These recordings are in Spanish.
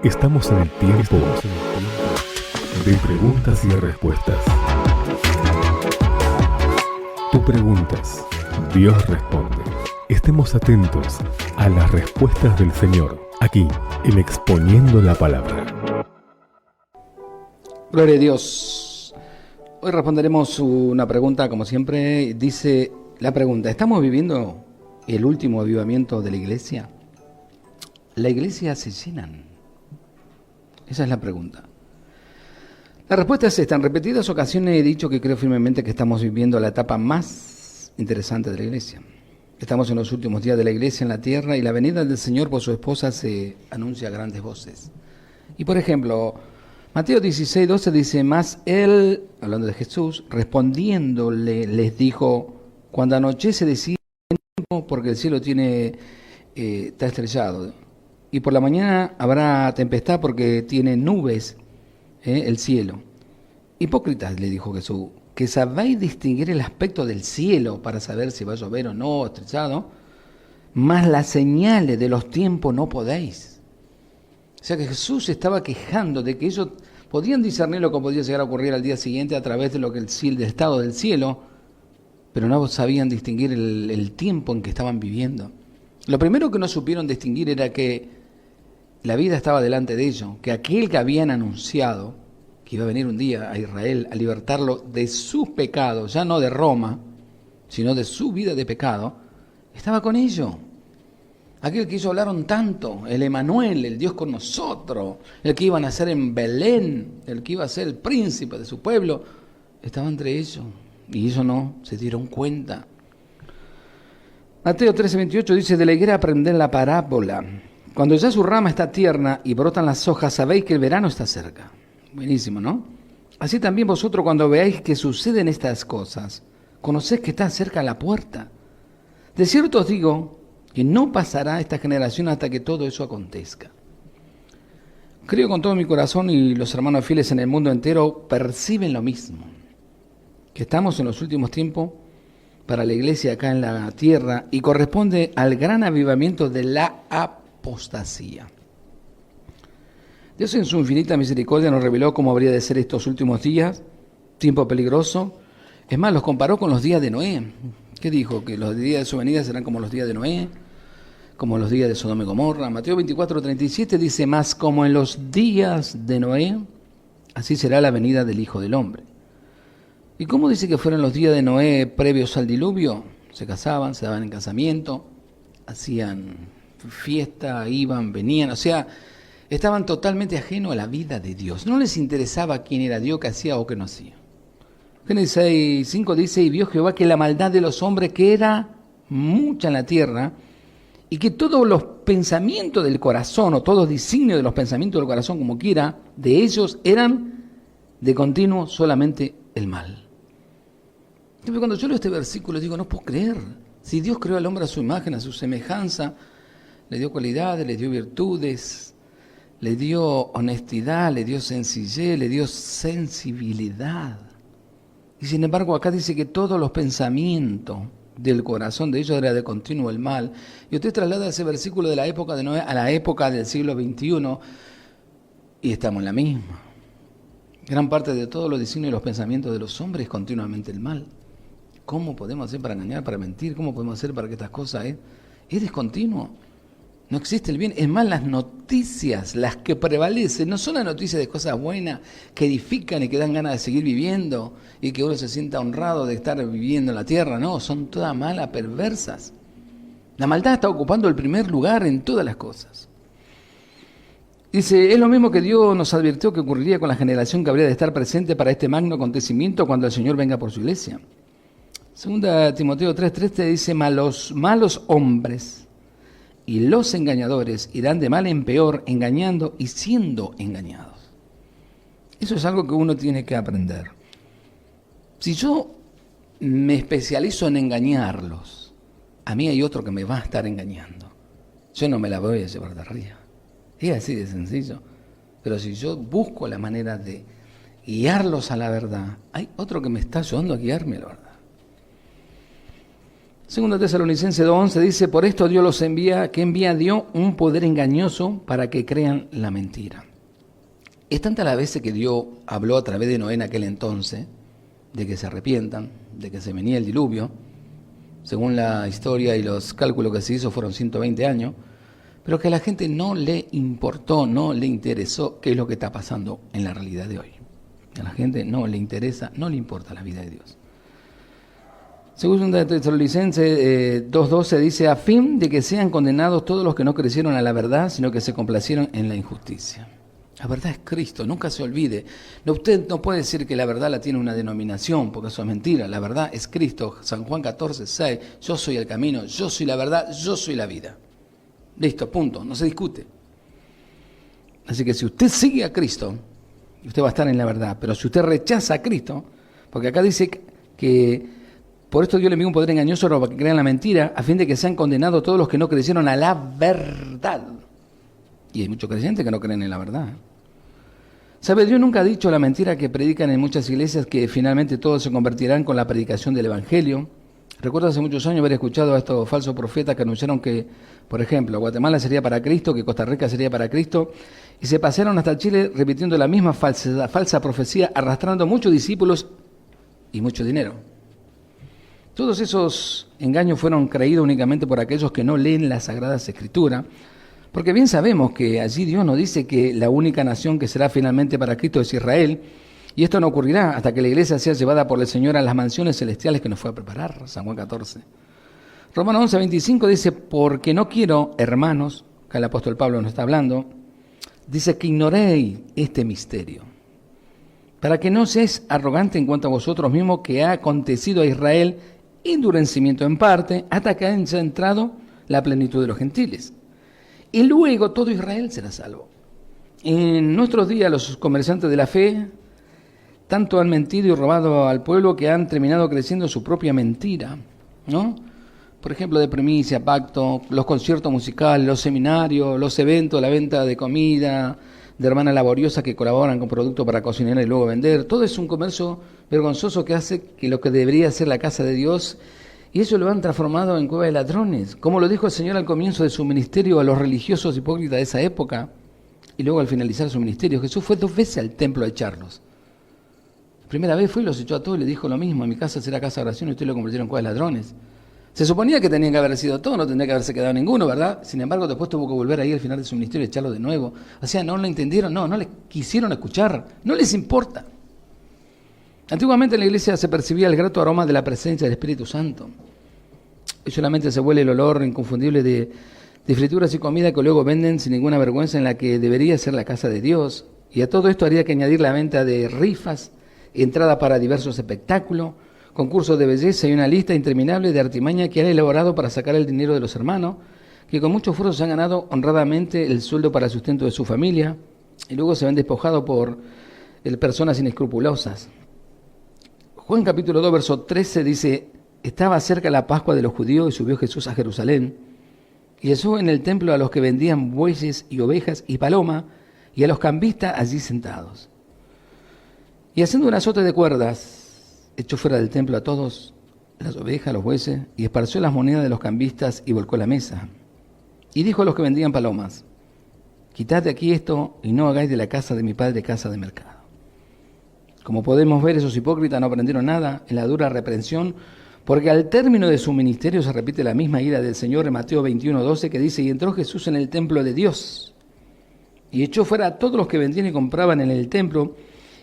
Estamos en el tiempo de preguntas y respuestas. Tú preguntas, Dios responde. Estemos atentos a las respuestas del Señor, aquí, en Exponiendo la Palabra. Gloria a Dios. Hoy responderemos una pregunta, como siempre. Dice la pregunta: ¿estamos viviendo el último avivamiento de la iglesia? ¿La iglesia se llenan? Esa es la pregunta. La respuesta es esta: en repetidas ocasiones he dicho que creo firmemente que estamos viviendo la etapa más interesante de la iglesia. Estamos en los últimos días de la iglesia en la tierra y la venida del Señor por su esposa se anuncia a grandes voces. Y por ejemplo, Mateo 16:12 dice: mas él, hablando de Jesús, respondiéndole les dijo: cuando anochece decid tiempo, porque el cielo está estrellado, y por la mañana habrá tempestad porque tiene nubes el cielo. Hipócritas, le dijo Jesús, que sabéis distinguir el aspecto del cielo para saber si va a llover o no, estrellado, mas las señales de los tiempos no podéis. O sea que Jesús estaba quejando de que ellos podían discernir lo que podía llegar a ocurrir al día siguiente a través de lo que del estado del cielo, pero no sabían distinguir el tiempo en que estaban viviendo. Lo primero que no supieron distinguir era que la vida estaba delante de ellos, que aquel que habían anunciado que iba a venir un día a Israel a libertarlo de sus pecados, ya no de Roma, sino de su vida de pecado, estaba con ellos. Aquel que ellos hablaron tanto, el Emanuel, el Dios con nosotros, el que iba a nacer en Belén, el que iba a ser el príncipe de su pueblo, estaba entre ellos, y ellos no se dieron cuenta. Mateo 13:28 dice: de la higuera aprended la parábola. Cuando ya su rama está tierna y brotan las hojas, sabéis que el verano está cerca. Buenísimo, ¿no? Así también vosotros, cuando veáis que suceden estas cosas, conocéis que está cerca la puerta. De cierto os digo que no pasará esta generación hasta que todo eso acontezca. Creo con todo mi corazón, y los hermanos fieles en el mundo entero perciben lo mismo, que estamos en los últimos tiempos para la iglesia acá en la tierra y corresponde al gran avivamiento de la apostasía. Dios en su infinita misericordia nos reveló cómo habría de ser estos últimos días, tiempo peligroso. Es más, los comparó con los días de Noé. ¿Qué dijo? Que los días de su venida serán como los días de Noé, como los días de Sodoma y Gomorra. Mateo 24:37 dice: más como en los días de Noé, así será la venida del Hijo del Hombre. ¿Y cómo dice que fueron los días de Noé previos al diluvio? Se casaban, se daban en casamiento, hacían fiesta, iban, venían, o sea, estaban totalmente ajenos a la vida de Dios. No les interesaba quién era Dios, qué hacía o qué no hacía. Génesis 6:5 dice: y vio Jehová que la maldad de los hombres, que era mucha en la tierra, y que todos los pensamientos del corazón, o todos los designios de los pensamientos del corazón, como quiera, de ellos eran de continuo solamente el mal. Entonces, cuando yo leo este versículo digo, no puedo creer. Si Dios creó al hombre a su imagen, a su semejanza, le dio cualidades, le dio virtudes, le dio honestidad, le dio sencillez, le dio sensibilidad. Y sin embargo acá dice que todos los pensamientos del corazón de ellos era de continuo el mal. Y usted traslada ese versículo de la época de Noé a la época del siglo XXI y estamos en la misma. Gran parte de todos los designios y los pensamientos de los hombres es continuamente el mal. ¿Cómo podemos hacer para engañar, para mentir? ¿Cómo podemos hacer para que estas cosas es discontinuo? No existe el bien. Es más, las noticias, las que prevalecen, no son las noticias de cosas buenas que edifican y que dan ganas de seguir viviendo y que uno se sienta honrado de estar viviendo en la tierra. No, son todas malas, perversas. La maldad está ocupando el primer lugar en todas las cosas. Dice: es lo mismo que Dios nos advirtió que ocurriría con la generación que habría de estar presente para este magno acontecimiento cuando el Señor venga por su iglesia. Segunda Timoteo 3:3 te dice: los malos hombres y los engañadores irán de mal en peor, engañando y siendo engañados. Eso es algo que uno tiene que aprender. Si yo me especializo en engañarlos, a mí hay otro que me va a estar engañando. Yo no me la voy a llevar de arriba. Es así de sencillo. Pero si yo busco la manera de guiarlos a la verdad, hay otro que me está ayudando a guiarme a la verdad. Segunda Tesalonicenses 2:11 dice, por esto Dios los envía, que envía a Dios un poder engañoso para que crean la mentira. Es tanta la veces que Dios habló a través de Noé en aquel entonces, de que se arrepientan, de que se venía el diluvio. Según la historia y los cálculos que se hizo fueron 120 años, pero que a la gente no le importó, no le interesó qué es lo que está pasando en la realidad de hoy. A la gente no le interesa, no le importa la vida de Dios. Según Tesalonicenses 2:12 dice, a fin de que sean condenados todos los que no crecieron a la verdad, sino que se complacieron en la injusticia. La verdad es Cristo, nunca se olvide. No, usted no puede decir que la verdad la tiene una denominación, porque eso es mentira. La verdad es Cristo. San Juan 14:6, yo soy el camino, yo soy la verdad, yo soy la vida. Listo, punto, no se discute. Así que si usted sigue a Cristo, usted va a estar en la verdad. Pero si usted rechaza a Cristo, porque acá dice que por esto Dios le envió un poder engañoso para que crean la mentira, a fin de que sean condenados todos los que no crecieron a la verdad. Y hay muchos creyentes que no creen en la verdad. ¿Sabe? Dios nunca ha dicho la mentira que predican en muchas iglesias, que finalmente todos se convertirán con la predicación del Evangelio. Recuerdo hace muchos años haber escuchado a estos falsos profetas que anunciaron que, por ejemplo, Guatemala sería para Cristo, que Costa Rica sería para Cristo, y se pasaron hasta Chile repitiendo la misma falsa profecía, arrastrando muchos discípulos y mucho dinero. Todos esos engaños fueron creídos únicamente por aquellos que no leen las Sagradas Escrituras, porque bien sabemos que allí Dios nos dice que la única nación que será finalmente para Cristo es Israel, y esto no ocurrirá hasta que la iglesia sea llevada por el Señor a las mansiones celestiales que nos fue a preparar, San Juan 14. Romanos 11:25 dice, porque no quiero, hermanos, que el apóstol Pablo nos está hablando, dice que ignoréis este misterio, para que no seáis arrogante en cuanto a vosotros mismos, que ha acontecido a Israel endurecimiento en parte, hasta que haya entrado la plenitud de los gentiles. Y luego todo Israel será salvo. En nuestros días los comerciantes de la fe tanto han mentido y robado al pueblo que han terminado creciendo su propia mentira, ¿no? Por ejemplo, de primicia, pacto, los conciertos musicales, los seminarios, los eventos, la venta de comida, de hermanas laboriosas que colaboran con productos para cocinar y luego vender. Todo es un comercio vergonzoso que hace que lo que debería ser la casa de Dios, y eso lo han transformado en cueva de ladrones. Como lo dijo el Señor al comienzo de su ministerio a los religiosos hipócritas de esa época, y luego al finalizar su ministerio, Jesús fue 2 veces al templo a echarlos. La primera vez fue y los echó a todos y le dijo lo mismo, en mi casa será casa de oración y ustedes lo convirtieron en cueva de ladrones. Se suponía que tenían que haber sido todos, no tendría que haberse quedado ninguno, ¿verdad? Sin embargo, después tuvo que volver ahí al final de su ministerio y echarlo de nuevo. O sea, no lo entendieron, no les quisieron escuchar, no les importa. Antiguamente en la iglesia se percibía el grato aroma de la presencia del Espíritu Santo. Y solamente se huele el olor inconfundible de frituras y comida que luego venden sin ninguna vergüenza en la que debería ser la casa de Dios. Y a todo esto habría que añadir la venta de rifas, entrada para diversos espectáculos, concursos de belleza y una lista interminable de artimañas que han elaborado para sacar el dinero de los hermanos, que con mucho esfuerzo se han ganado honradamente el sueldo para el sustento de su familia, y luego se ven despojados por personas inescrupulosas. Juan capítulo 2, verso 13 dice, estaba cerca la Pascua de los judíos y subió Jesús a Jerusalén, y halló en el templo a los que vendían bueyes y ovejas y palomas, y a los cambistas allí sentados. Y haciendo un azote de cuerdas, echó fuera del templo a todos, las ovejas, los bueyes, y esparció las monedas de los cambistas y volcó la mesa. Y dijo a los que vendían palomas, quitad de aquí esto y no hagáis de la casa de mi padre casa de mercado. Como podemos ver, esos hipócritas no aprendieron nada en la dura reprensión, porque al término de su ministerio se repite la misma ira del Señor en Mateo 21:12, que dice, y entró Jesús en el templo de Dios, y echó fuera a todos los que vendían y compraban en el templo,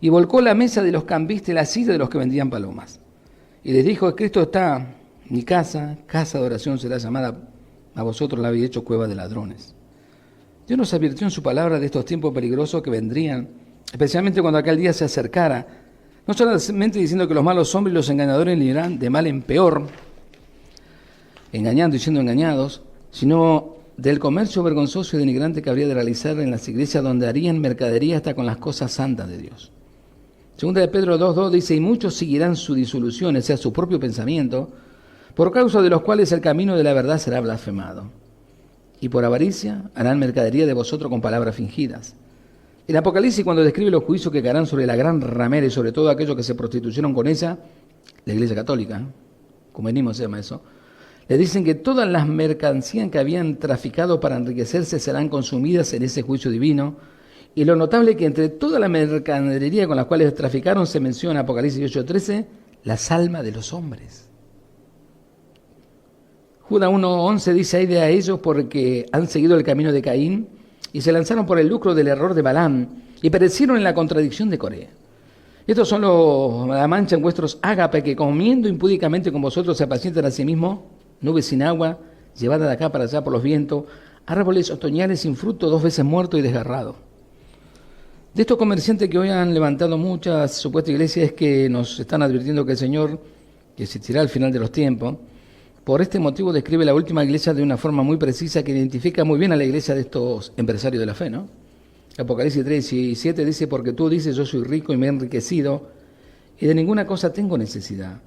y volcó la mesa de los cambistas y la silla de los que vendían palomas. Y les dijo, Cristo está, mi casa, casa de oración será llamada, a vosotros la habéis hecho cueva de ladrones. Dios nos advirtió en su palabra de estos tiempos peligrosos que vendrían, especialmente cuando aquel día se acercara, no solamente diciendo que los malos hombres y los engañadores irán de mal en peor, engañando y siendo engañados, sino del comercio vergonzoso y denigrante que habría de realizar en las iglesias donde harían mercadería hasta con las cosas santas de Dios. Segunda de Pedro 2:2 dice, y muchos seguirán su disolución, o sea, su propio pensamiento, por causa de los cuales el camino de la verdad será blasfemado. Y por avaricia harán mercadería de vosotros con palabras fingidas. En Apocalipsis, cuando describe los juicios que caerán sobre la gran ramera y sobre todo aquellos que se prostituyeron con ella, la Iglesia Católica, como venimos se llama eso, Le dicen que todas las mercancías que habían traficado para enriquecerse serán consumidas en ese juicio divino. Y lo notable es que entre toda la mercadería con la cual traficaron se menciona en Apocalipsis 8:13, las almas de los hombres. Judas 1:11 dice: hay de a ellos porque han seguido el camino de Caín y se lanzaron por el lucro del error de Balaam y perecieron en la contradicción de Coré. Estos son la mancha en vuestros ágape que comiendo impúdicamente con vosotros se apacientan a sí mismos, nubes sin agua, llevadas de acá para allá por los vientos, árboles otoñales sin fruto, 2 veces muertos y desgarrados. De estos comerciantes que hoy han levantado muchas supuestas iglesias es que nos están advirtiendo que el Señor, que existirá al final de los tiempos, por este motivo describe la última iglesia de una forma muy precisa que identifica muy bien a la iglesia de estos empresarios de la fe, ¿no? Apocalipsis 3:17 dice: porque tú dices, yo soy rico y me he enriquecido y de ninguna cosa tengo necesidad.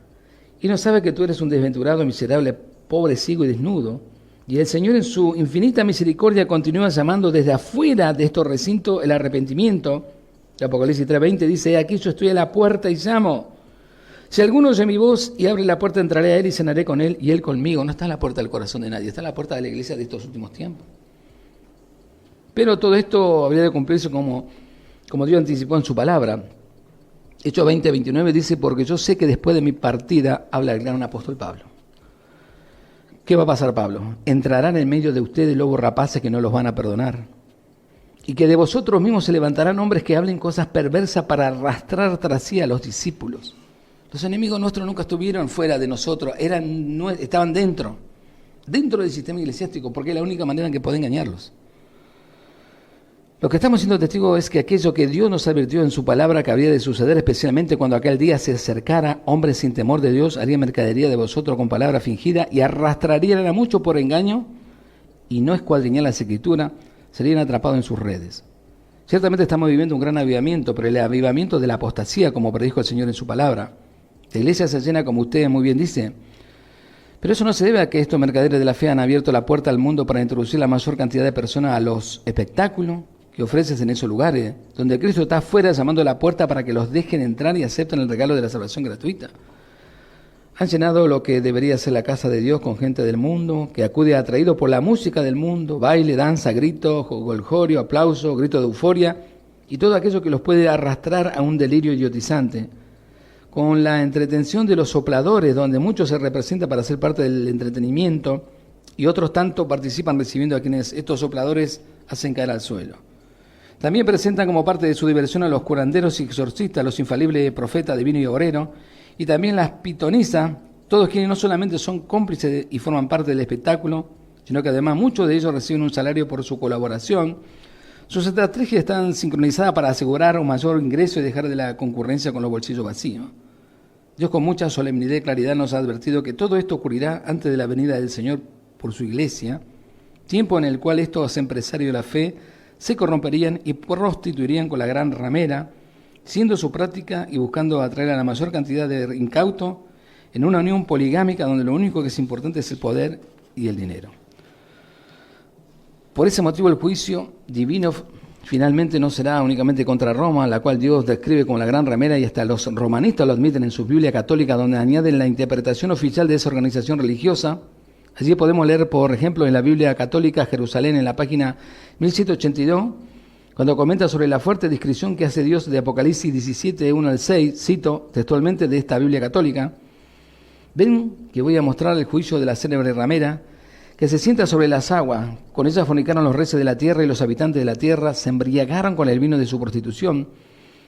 Y no sabe que tú eres un desventurado, miserable, pobre, ciego y desnudo. Y el Señor en su infinita misericordia continúa llamando desde afuera de estos recintos el arrepentimiento. Apocalipsis 3:20 dice: aquí yo estoy a la puerta y llamo. Si alguno oye mi voz y abre la puerta, entraré a él y cenaré con él y él conmigo. No está en la puerta del corazón de nadie, está en la puerta de la iglesia de estos últimos tiempos. Pero todo esto habría de cumplirse como Dios anticipó en su palabra. Hechos 20:29 dice: porque yo sé que después de mi partida, habla el gran apóstol Pablo. ¿Qué va a pasar, Pablo? Entrarán en medio de ustedes lobos rapaces que no los van a perdonar. Y que de vosotros mismos se levantarán hombres que hablen cosas perversas para arrastrar tras sí a los discípulos. Los enemigos nuestros nunca estuvieron fuera de nosotros, estaban dentro del sistema eclesiástico, porque es la única manera en que puede engañarlos. Lo que estamos siendo testigos es que aquello que Dios nos advirtió en su palabra que habría de suceder, especialmente cuando aquel día se acercara, hombres sin temor de Dios harían mercadería de vosotros con palabra fingida y arrastrarían a muchos por engaño y no escuadriñar las escrituras, serían atrapados en sus redes. Ciertamente estamos viviendo un gran avivamiento, pero el avivamiento de la apostasía, como predijo el Señor en su palabra. La iglesia se llena, como usted muy bien dice, pero eso no se debe a que estos mercaderes de la fe han abierto la puerta al mundo para introducir la mayor cantidad de personas a los espectáculos que ofreces en esos lugares, donde Cristo está afuera llamando a la puerta para que los dejen entrar y acepten el regalo de la salvación gratuita. Han llenado lo que debería ser la casa de Dios con gente del mundo, que acude atraído por la música del mundo, baile, danza, grito, jolgorio, aplauso, grito de euforia, y todo aquello que los puede arrastrar a un delirio idiotizante, con la entretención de los sopladores, donde muchos se representan para ser parte del entretenimiento, y otros tanto participan recibiendo a quienes estos sopladores hacen caer al suelo. También presentan como parte de su diversión a los curanderos y exorcistas, los infalibles profetas divino y obrero, y también las pitonisas, todos quienes no solamente son cómplices y forman parte del espectáculo, sino que además muchos de ellos reciben un salario por su colaboración. Sus estrategias están sincronizadas para asegurar un mayor ingreso y dejar de la concurrencia con los bolsillos vacíos. Dios con mucha solemnidad y claridad nos ha advertido que todo esto ocurrirá antes de la venida del Señor por su iglesia, tiempo en el cual estos empresarios de la fe se corromperían y prostituirían con la gran ramera, siendo su práctica y buscando atraer a la mayor cantidad de incautos en una unión poligámica donde lo único que es importante es el poder y el dinero. Por ese motivo el juicio divino finalmente no será únicamente contra Roma, la cual Dios describe como la gran ramera y hasta los romanistas lo admiten en su Biblia católica, donde añaden la interpretación oficial de esa organización religiosa. Allí podemos leer, por ejemplo, en la Biblia católica Jerusalén, en la página 1782, cuando comenta sobre la fuerte descripción que hace Dios de Apocalipsis 17, 1 al 6, cito textualmente de esta Biblia católica: ven que voy a mostrar el juicio de la célebre ramera, que se sienta sobre las aguas. Con ella fornicaron los reyes de la tierra y los habitantes de la tierra se embriagaron con el vino de su prostitución.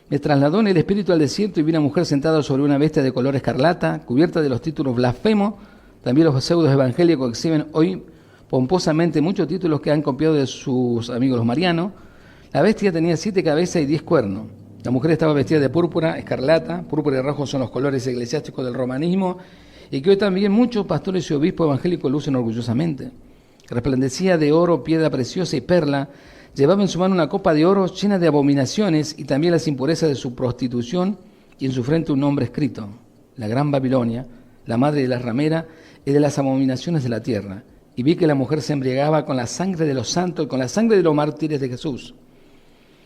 Me trasladó en el espíritu al desierto y vi una mujer sentada sobre una bestia de color escarlata, cubierta de los títulos blasfemos. También los pseudos evangélicos exhiben hoy pomposamente muchos títulos que han copiado de sus amigos los marianos. La bestia tenía 7 cabezas y 10 cuernos. La mujer estaba vestida de púrpura, escarlata. Púrpura y rojo son los colores eclesiásticos del romanismo y que hoy también muchos pastores y obispos evangélicos lucen orgullosamente. Resplandecía de oro, piedra preciosa y perla. Llevaba en su mano una copa de oro llena de abominaciones y también las impurezas de su prostitución, y en su frente un nombre escrito: la Gran Babilonia, la madre de la ramera y de las abominaciones de la tierra. Y vi que la mujer se embriagaba con la sangre de los santos y con la sangre de los mártires de Jesús.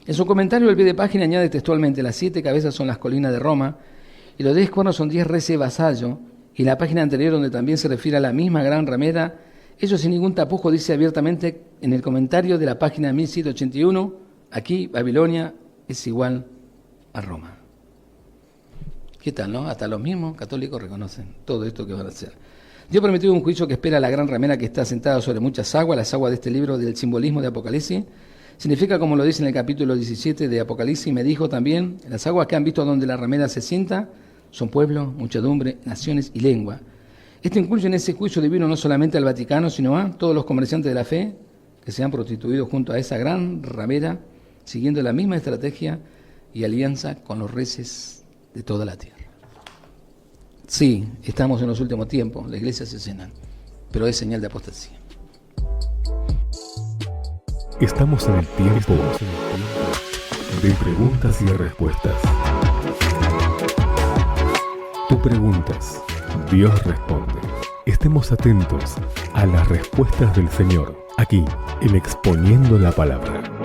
En su comentario al pie de página añade textualmente: las 7 cabezas son las colinas de Roma, y los 10 cuernos son 10 reyes vasallos, Y en la página anterior, donde también se refiere a la misma gran ramera, eso sin ningún tapujo dice abiertamente en el comentario de la página 1781, aquí Babilonia es igual a Roma. ¿Qué tal, no? Hasta los mismos católicos reconocen todo esto que van a hacer. Dios prometió un juicio que espera a la gran ramera que está sentada sobre muchas aguas. Las aguas de este libro del simbolismo de Apocalipsis significa, como lo dice en el capítulo 17 de Apocalipsis, me dijo también, las aguas que han visto donde la ramera se sienta son pueblos, muchedumbre, naciones y lengua. Esto incluye en ese juicio divino no solamente al Vaticano, sino a todos los comerciantes de la fe que se han prostituido junto a esa gran ramera, siguiendo la misma estrategia y alianza con los reyes de toda la tierra. Sí, estamos en los últimos tiempos, la iglesia se llena, pero es señal de apostasía. Estamos en el tiempo de preguntas y respuestas. Tú preguntas, Dios responde. Estemos atentos a las respuestas del Señor, aquí en Exponiendo la Palabra.